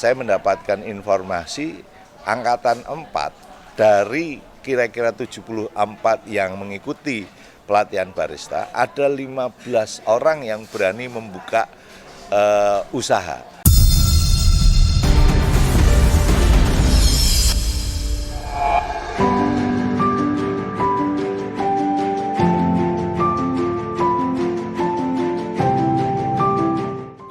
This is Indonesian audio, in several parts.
Saya mendapatkan informasi angkatan 4 dari kira-kira 74 yang mengikuti pelatihan barista, ada 15 orang yang berani membuka usaha.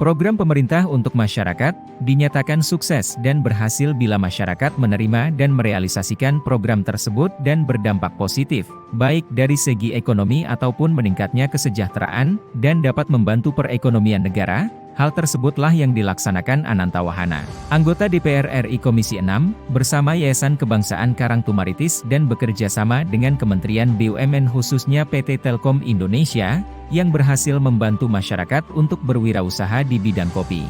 Program pemerintah untuk masyarakat dinyatakan sukses dan berhasil bila masyarakat menerima dan merealisasikan program tersebut dan berdampak positif, baik dari segi ekonomi ataupun meningkatnya kesejahteraan, dan dapat membantu perekonomian negara. Hal tersebutlah yang dilaksanakan Ananta Wahana, anggota DPR RI Komisi 6, bersama Yayasan Kebangsaan Karang Tumaritis dan bekerja sama dengan Kementerian BUMN khususnya PT Telkom Indonesia, yang berhasil membantu masyarakat untuk berwirausaha di bidang kopi.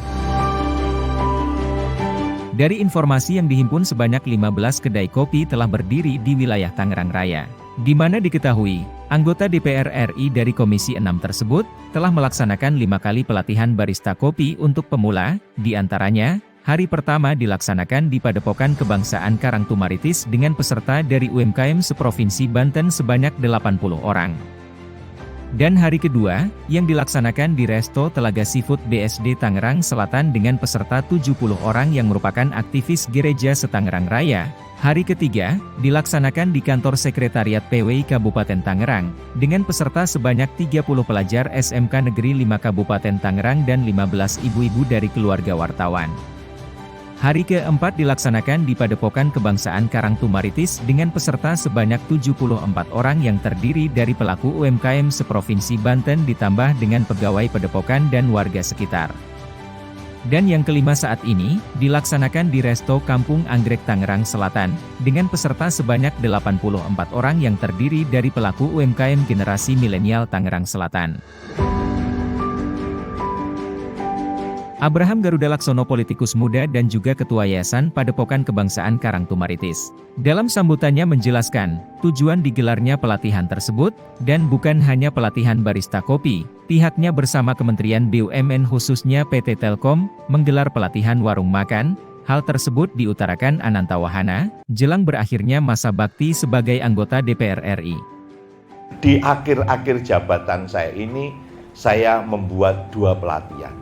Dari informasi yang dihimpun, sebanyak 15 kedai kopi telah berdiri di wilayah Tangerang Raya, di mana diketahui, anggota DPR RI dari Komisi 6 tersebut telah melaksanakan 5 kali pelatihan barista kopi untuk pemula, di antaranya, hari pertama dilaksanakan di Padepokan Kebangsaan Karang Tumaritis dengan peserta dari UMKM seprovinsi Banten sebanyak 80 orang. Dan hari kedua, yang dilaksanakan di Resto Telaga Seafood BSD Tangerang Selatan dengan peserta 70 orang yang merupakan aktivis gereja se-Tangerang Raya. Hari ketiga, dilaksanakan di kantor Sekretariat PWI Kabupaten Tangerang, dengan peserta sebanyak 30 pelajar SMK Negeri 5 Kabupaten Tangerang dan 15 ibu-ibu dari keluarga wartawan. Hari keempat dilaksanakan di Padepokan Kebangsaan Karang Tumaritis dengan peserta sebanyak 74 orang yang terdiri dari pelaku UMKM seprovinsi Banten ditambah dengan pegawai Padepokan dan warga sekitar. Dan yang kelima saat ini, dilaksanakan di Resto Kampung Anggrek Tangerang Selatan, dengan peserta sebanyak 84 orang yang terdiri dari pelaku UMKM generasi milenial Tangerang Selatan. Abraham Garuda Laksono, politikus muda dan juga Ketua Yayasan Padepokan Kebangsaan Karang Tumaritis, dalam sambutannya menjelaskan, tujuan digelarnya pelatihan tersebut, dan bukan hanya pelatihan barista kopi, pihaknya bersama Kementerian BUMN khususnya PT Telkom, menggelar pelatihan warung makan. Hal tersebut diutarakan Ananta Wahana, jelang berakhirnya masa bakti sebagai anggota DPR RI. Di akhir-akhir jabatan saya ini, saya membuat 2 pelatihan.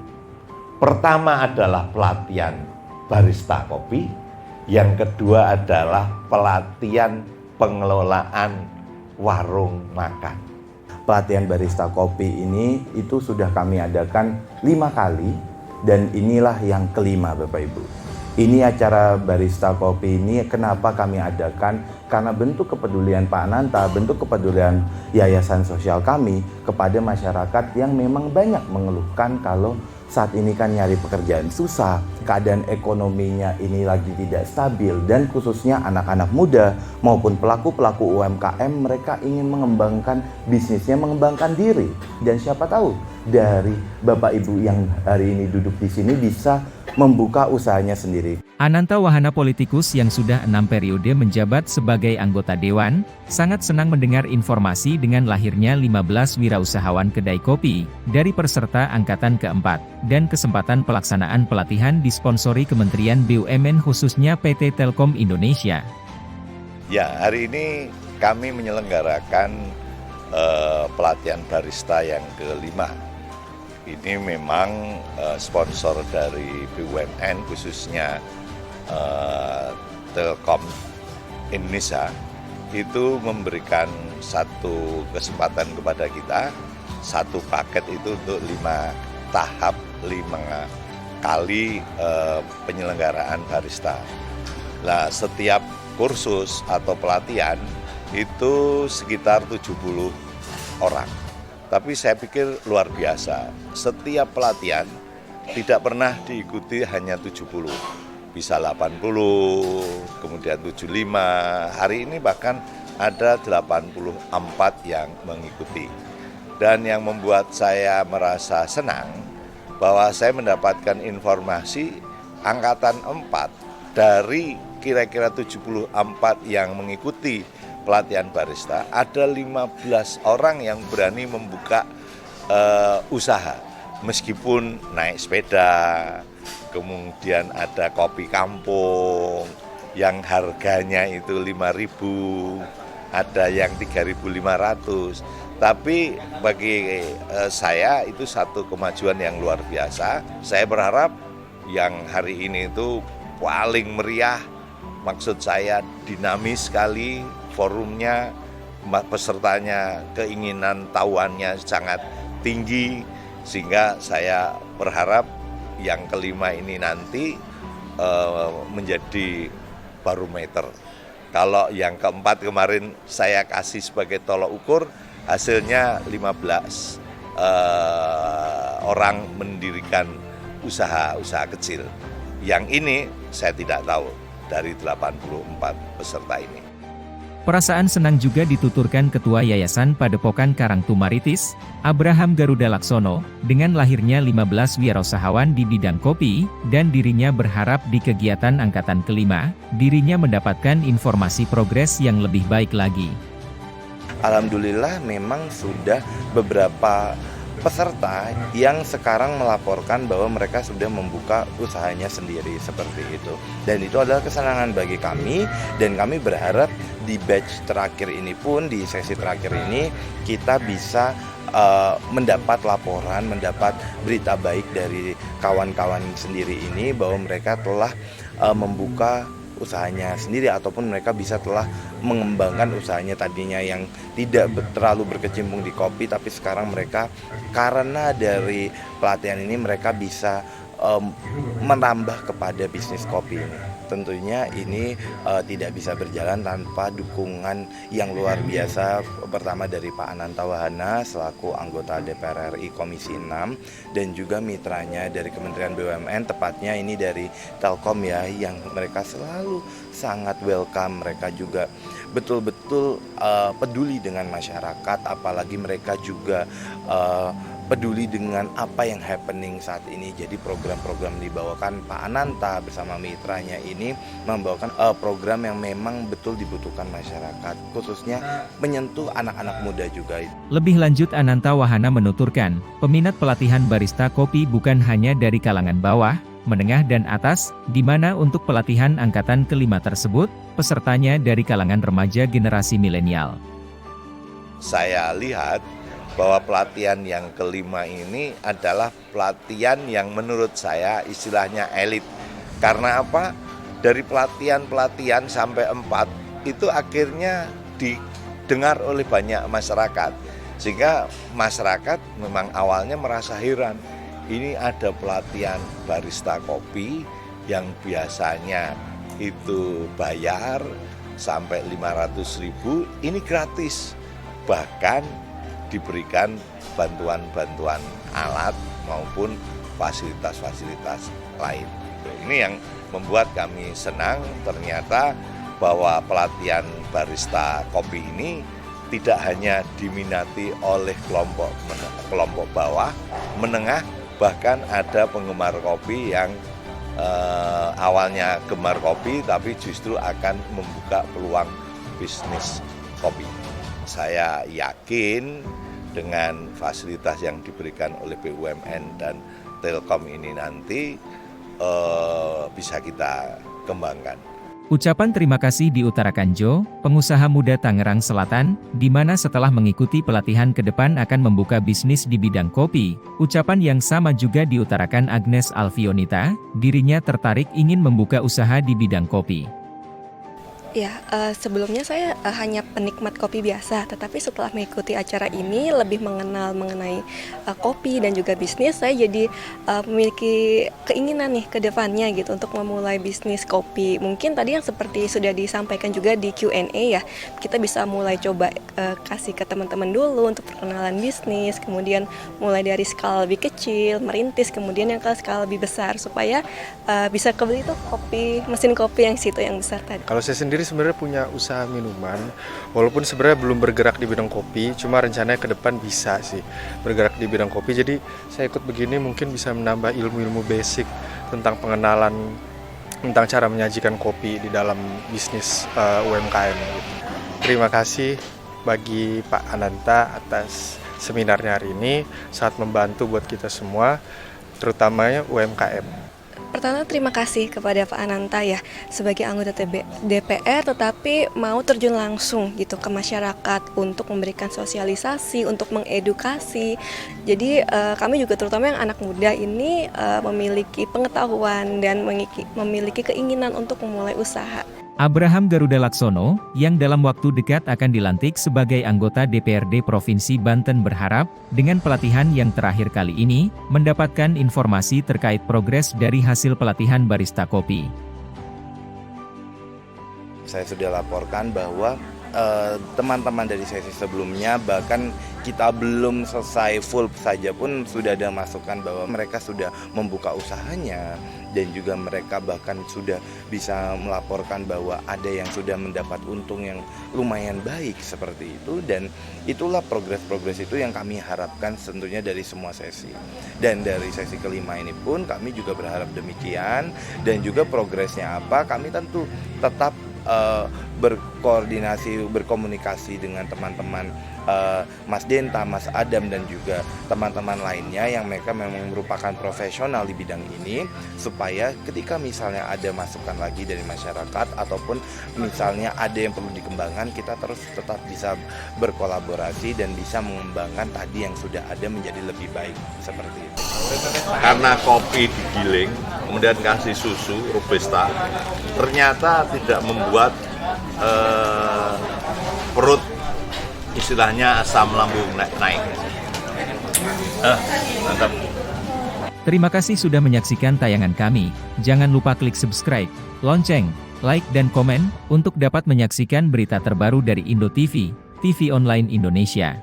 Pertama adalah pelatihan barista kopi, yang kedua adalah pelatihan pengelolaan warung makan. Pelatihan barista kopi ini itu sudah kami adakan 5 kali, dan inilah yang kelima Bapak Ibu. Ini acara barista kopi ini kenapa kami adakan? Karena bentuk kepedulian Pak Ananta, bentuk kepedulian yayasan sosial kami kepada masyarakat yang memang banyak mengeluhkan kalau saat ini kan nyari pekerjaan susah, keadaan ekonominya ini lagi tidak stabil, dan khususnya anak-anak muda maupun pelaku-pelaku UMKM, mereka ingin mengembangkan bisnisnya, mengembangkan diri. Dan siapa tahu dari Bapak Ibu yang hari ini duduk di sini bisa membuka usahanya sendiri. Ananta Wahana, politikus yang sudah 6 periode menjabat sebagai anggota Dewan, sangat senang mendengar informasi dengan lahirnya 15 wirausahawan kedai kopi dari peserta angkatan keempat, dan kesempatan pelaksanaan pelatihan disponsori Kementerian BUMN khususnya PT Telkom Indonesia. Ya, hari ini kami menyelenggarakan pelatihan barista yang kelima. Ini memang sponsor dari BUMN khususnya Telkom Indonesia, itu memberikan satu kesempatan kepada kita, satu paket itu untuk 5 tahap, 5 kali penyelenggaraan barista. Nah, setiap kursus atau pelatihan itu sekitar 70 orang. Tapi saya pikir luar biasa, setiap pelatihan tidak pernah diikuti hanya 70, bisa 80, kemudian 75, hari ini bahkan ada 84 yang mengikuti. Dan yang membuat saya merasa senang, bahwa saya mendapatkan informasi angkatan 4 dari kira-kira 74 yang mengikuti pelatihan barista, ada 15 orang yang berani membuka usaha. meskipun naik sepeda, kemudian ada kopi kampung yang harganya itu 5.000, ada yang 3.500. Tapi bagi saya itu satu kemajuan yang luar biasa. Saya berharap yang hari ini itu paling meriah, maksud saya dinamis sekali forumnya, pesertanya keinginan tahuannya sangat tinggi, sehingga saya berharap yang kelima ini nanti menjadi barometer. Kalau yang keempat kemarin saya kasih sebagai tolok ukur, hasilnya 15 orang mendirikan usaha kecil. Yang ini saya tidak tahu dari 84 peserta ini. Perasaan senang juga dituturkan Ketua Yayasan Padepokan Karangtumaritis, Abraham Garuda Laksono, dengan lahirnya 15 wirausahawan di bidang kopi, dan dirinya berharap di kegiatan angkatan kelima, dirinya mendapatkan informasi progres yang lebih baik lagi. Alhamdulillah memang sudah beberapa peserta yang sekarang melaporkan bahwa mereka sudah membuka usahanya sendiri seperti itu. Dan itu adalah kesenangan bagi kami, dan kami berharap di batch terakhir ini pun, di sesi terakhir ini, kita bisa mendapat laporan, mendapat berita baik dari kawan-kawan sendiri ini bahwa mereka telah membuka usahanya sendiri, ataupun mereka bisa telah mengembangkan usahanya tadinya yang tidak terlalu berkecimpung di kopi, tapi sekarang mereka karena dari pelatihan ini mereka bisa menambah kepada bisnis kopi ini. Tentunya ini tidak bisa berjalan tanpa dukungan yang luar biasa, pertama dari Pak Ananta Wahana selaku anggota DPR RI Komisi 6, dan juga mitranya dari Kementerian BUMN, tepatnya ini dari Telkom ya, yang mereka selalu sangat welcome. Mereka juga betul-betul peduli dengan masyarakat, apalagi mereka juga peduli dengan apa yang happening saat ini. Jadi program-program dibawakan Pak Ananta bersama mitranya ini membawakan program yang memang betul dibutuhkan masyarakat, khususnya menyentuh anak-anak muda juga. Lebih lanjut, Ananta Wahana menuturkan, peminat pelatihan barista kopi bukan hanya dari kalangan bawah, menengah dan atas, di mana untuk pelatihan angkatan kelima tersebut, pesertanya dari kalangan remaja generasi milenial. Saya lihat bahwa pelatihan yang kelima ini adalah pelatihan yang menurut saya istilahnya elit. Karena apa? Dari pelatihan sampai 4 itu akhirnya didengar oleh banyak masyarakat. Sehingga masyarakat memang awalnya merasa heran. Ini ada pelatihan barista kopi yang biasanya itu bayar sampai 500.000, ini gratis. Bahkan diberikan bantuan-bantuan alat maupun fasilitas-fasilitas lain. Ini yang membuat kami senang ternyata bahwa pelatihan barista kopi ini tidak hanya diminati oleh kelompok bawah, menengah, bahkan ada penggemar kopi yang awalnya gemar kopi tapi justru akan membuka peluang bisnis kopi. Saya yakin dengan fasilitas yang diberikan oleh BUMN dan Telkom ini nanti bisa kita kembangkan. Ucapan terima kasih diutarakan Jo, pengusaha muda Tangerang Selatan, di mana setelah mengikuti pelatihan ke depan akan membuka bisnis di bidang kopi. Ucapan yang sama juga diutarakan Agnes Alfionita, dirinya tertarik ingin membuka usaha di bidang kopi. Ya, sebelumnya saya hanya penikmat kopi biasa, tetapi setelah mengikuti acara ini lebih mengenal mengenai kopi dan juga bisnis, saya jadi memiliki keinginan nih ke depannya gitu untuk memulai bisnis kopi. Mungkin tadi yang seperti sudah disampaikan juga di Q&A ya, kita bisa mulai coba kasih ke teman-teman dulu untuk perkenalan bisnis, kemudian mulai dari skala lebih kecil, merintis, kemudian yang ke skala lebih besar supaya bisa kebeli tuh kopi, mesin kopi yang situ yang besar tadi. Kalau saya sendiri sebenarnya punya usaha minuman, walaupun sebenarnya belum bergerak di bidang kopi, cuma rencananya ke depan bisa sih bergerak di bidang kopi. Jadi saya ikut begini mungkin bisa menambah ilmu-ilmu basic tentang pengenalan, tentang cara menyajikan kopi di dalam bisnis UMKM gitu. Terima kasih bagi Pak Ananta atas seminarnya hari ini sangat membantu buat kita semua, terutamanya UMKM. Pertama, terima kasih kepada Pak Ananta ya sebagai anggota DPR, tetapi mau terjun langsung gitu ke masyarakat untuk memberikan sosialisasi, untuk mengedukasi. Jadi kami juga terutama yang anak muda ini memiliki pengetahuan dan memiliki keinginan untuk memulai usaha. Abraham Garuda Laksono, yang dalam waktu dekat akan dilantik sebagai anggota DPRD Provinsi Banten berharap, dengan pelatihan yang terakhir kali ini, mendapatkan informasi terkait progres dari hasil pelatihan barista kopi. Saya sudah laporkan bahwa teman-teman dari sesi sebelumnya, bahkan kita belum selesai full saja pun sudah ada masukan bahwa mereka sudah membuka usahanya, dan juga mereka bahkan sudah bisa melaporkan bahwa ada yang sudah mendapat untung yang lumayan baik seperti itu. Dan itulah progres-progres itu yang kami harapkan tentunya dari semua sesi. Dan dari sesi kelima ini pun kami juga berharap demikian, dan juga progresnya apa kami tentu tetap berkoordinasi, berkomunikasi dengan teman-teman Mas Denta, Mas Adam, dan juga teman-teman lainnya yang mereka memang merupakan profesional di bidang ini, supaya ketika misalnya ada masukan lagi dari masyarakat ataupun misalnya ada yang perlu dikembangkan, kita terus tetap bisa berkolaborasi dan bisa mengembangkan tadi yang sudah ada menjadi lebih baik seperti itu. Karena kopi digiling, kemudian kasih susu robusta, ternyata tidak membuat perut istilahnya asam lambung naik. Mantap. Terima kasih sudah menyaksikan tayangan kami. Jangan lupa klik subscribe, lonceng, like dan komen, untuk dapat menyaksikan berita terbaru dari Indo TV, TV online Indonesia.